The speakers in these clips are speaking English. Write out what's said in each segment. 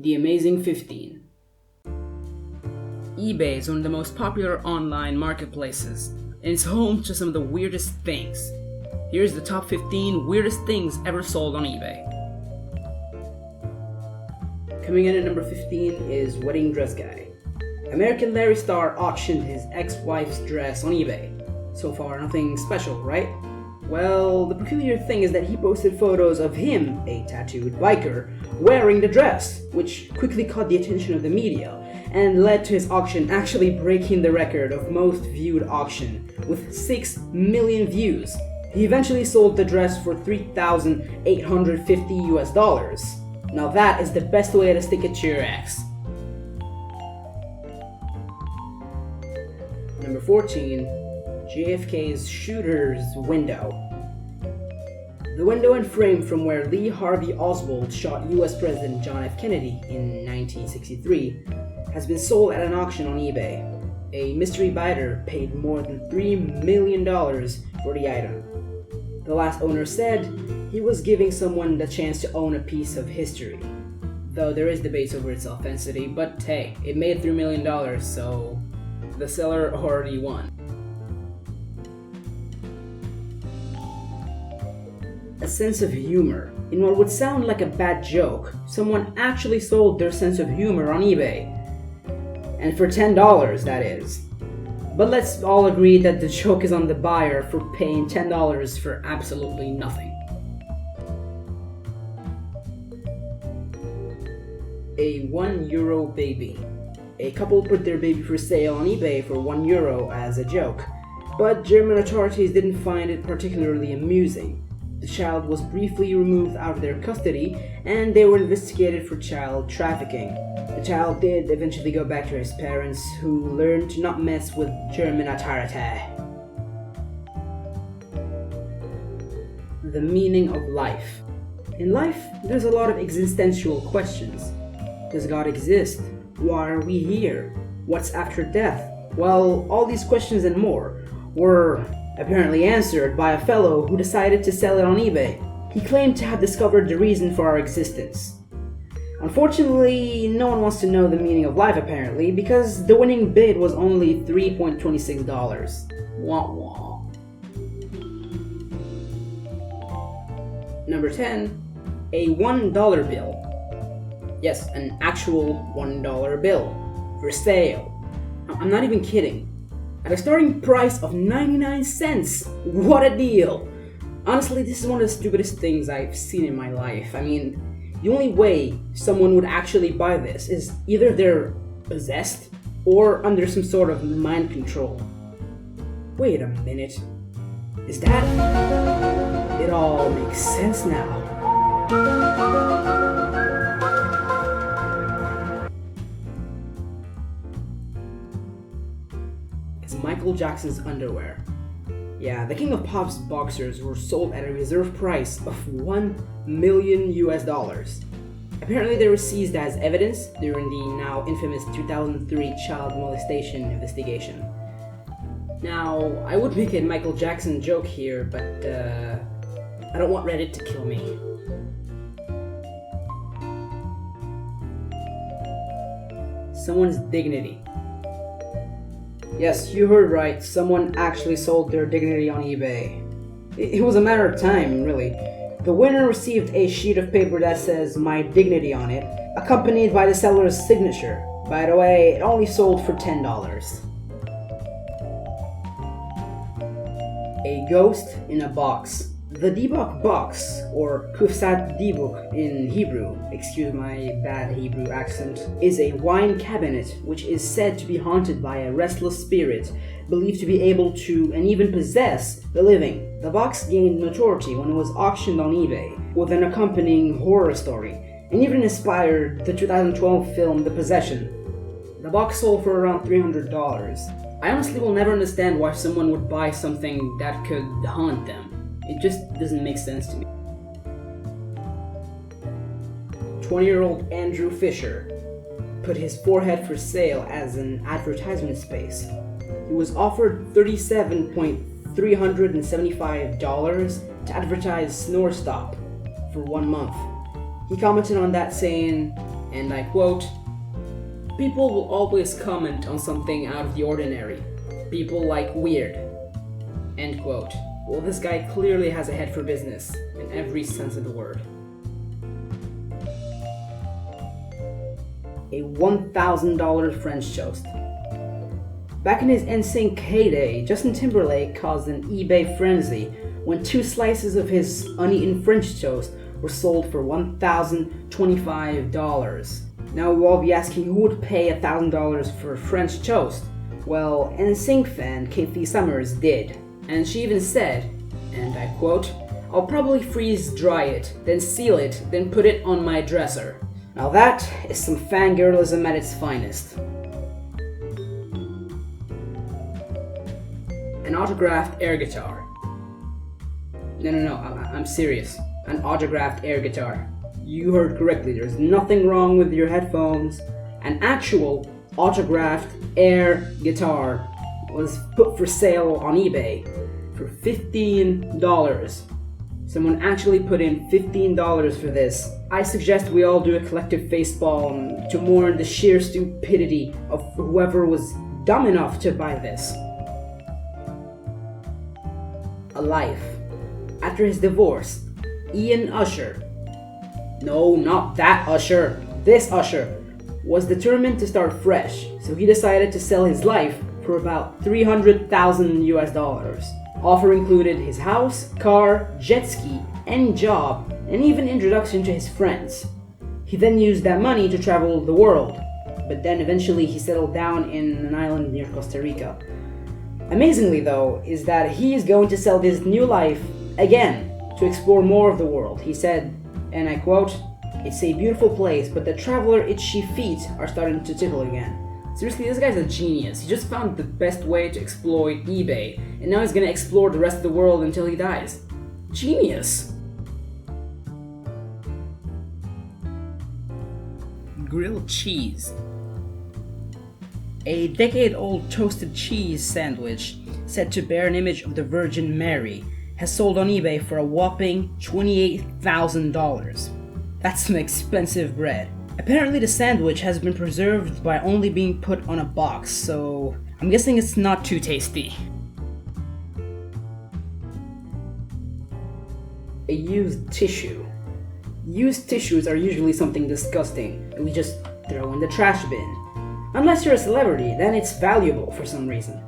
The Amazing 15. eBay is one of the most popular online marketplaces, and it's home to some of the weirdest things. Here's the top 15 weirdest things ever sold on eBay. Coming in at number 15 is Wedding Dress Guy. American Larry Starr auctioned his ex-wife's dress on eBay. So far, nothing special, right? Well, the peculiar thing is that he posted photos of him, a tattooed biker, wearing the dress, which quickly caught the attention of the media and led to his auction actually breaking the record of most viewed auction with 6 million views. He eventually sold the dress for $3,850. Now that is the best way to stick it to your ex. Number 14, JFK's shooter's window. The window and frame from where Lee Harvey Oswald shot US President John F. Kennedy in 1963 has been sold at an auction on eBay. A mystery bidder paid more than $3 million for the item. The last owner said he was giving someone the chance to own a piece of history. Though there is debate over its authenticity, but hey, it made $3 million, so the seller already won. A sense of humor. In what would sound like a bad joke, someone actually sold their sense of humor on eBay. And for $10, that is. But let's all agree that the joke is on the buyer for paying $10 for absolutely nothing. A €1 baby. A couple put their baby for sale on eBay for €1 as a joke, but German authorities didn't find it particularly amusing. The child was briefly removed out of their custody and they were investigated for child trafficking. The child did eventually go back to his parents, who learned to not mess with German authority. The meaning of life. In life, there's a lot of existential questions. Does God exist? Why are we here? What's after death? Well, all these questions and more were apparently answered by a fellow who decided to sell it on eBay. He claimed to have discovered the reason for our existence. Unfortunately, no one wants to know the meaning of life apparently, because the winning bid was only $3.26. Wah wah. Number 10, a $1 bill. Yes, an actual $1 bill for sale. I'm not even kidding. At a starting price of 99 cents. What a deal! Honestly, this is one of the stupidest things I've seen in my life. I mean, the only way someone would actually buy this is either they're possessed or under some sort of mind control. Wait a minute. Is that... It all makes sense now. Michael Jackson's underwear. Yeah, the King of Pop's boxers were sold at a reserve price of $1 million. Apparently they were seized as evidence during the now infamous 2003 child molestation investigation. Now, I would make a Michael Jackson joke here, but I don't want Reddit to kill me. Someone's dignity. Yes, you heard right, someone actually sold their dignity on eBay. It was a matter of time, really. The winner received a sheet of paper that says "My Dignity" on it, accompanied by the seller's signature. By the way, it only sold for $10. A ghost in a box. The Dibuk box, or Kufsat Dibuk in Hebrew, excuse my bad Hebrew accent, is a wine cabinet which is said to be haunted by a restless spirit, believed to be able to and even possess the living. The box gained notoriety when it was auctioned on eBay, with an accompanying horror story, and even inspired the 2012 film The Possession. The box sold for around $300. I honestly will never understand why someone would buy something that could haunt them. It just doesn't make sense to me. 20-year-old Andrew Fisher put his forehead for sale as an advertisement space. He was offered $37,375 to advertise Snore Stop for 1 month. He commented on that saying, and I quote, "People will always comment on something out of the ordinary. People like weird." End quote. Well, this guy clearly has a head for business, in every sense of the word. A $1,000 French toast. Back in his NSYNC heyday, Justin Timberlake caused an eBay frenzy when 2 slices of his uneaten French toast were sold for $1,025. Now we'll all be asking, who would pay $1,000 for French toast? Well, NSYNC fan Kathy Summers did, and she even said, and I quote, "I'll probably freeze dry it, then seal it, then put it on my dresser." Now that is some fangirlism at its finest. An autographed air guitar. No, I'm serious. An autographed air guitar. You heard correctly, there's nothing wrong with your headphones. An actual autographed air guitar was put for sale on eBay for $15. Someone actually put in $15 for this. I suggest we all do a collective facepalm to mourn the sheer stupidity of whoever was dumb enough to buy this. A life. After his divorce, Ian Usher, no, not that Usher, this Usher, was determined to start fresh, so he decided to sell his life for about $300,000 US. Offer included his house, car, jet ski, and job, and even introduction to his friends. He then used that money to travel the world, but then eventually he settled down in an island near Costa Rica. Amazingly though, is that he is going to sell his new life again to explore more of the world. He said, and I quote, "It's a beautiful place, but the traveler itchy feet are starting to tickle again." Seriously, this guy's a genius. He just found the best way to exploit eBay, and now he's gonna explore the rest of the world until he dies. Genius! Grilled cheese. A decade-old toasted cheese sandwich, said to bear an image of the Virgin Mary, has sold on eBay for a whopping $28,000. That's some expensive bread. Apparently the sandwich has been preserved by only being put on a box, so I'm guessing it's not too tasty. A used tissue. Used tissues are usually something disgusting that we just throw in the trash bin. Unless you're a celebrity, then it's valuable for some reason.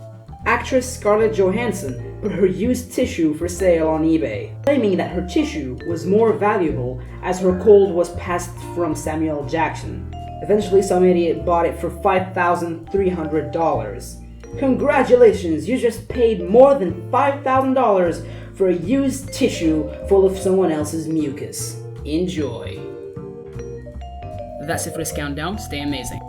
Actress Scarlett Johansson put her used tissue for sale on eBay, claiming that her tissue was more valuable as her cold was passed from Samuel Jackson. Eventually, some idiot bought it for $5,300. Congratulations, you just paid more than $5,000 for a used tissue full of someone else's mucus. Enjoy. That's it for this countdown. Stay amazing.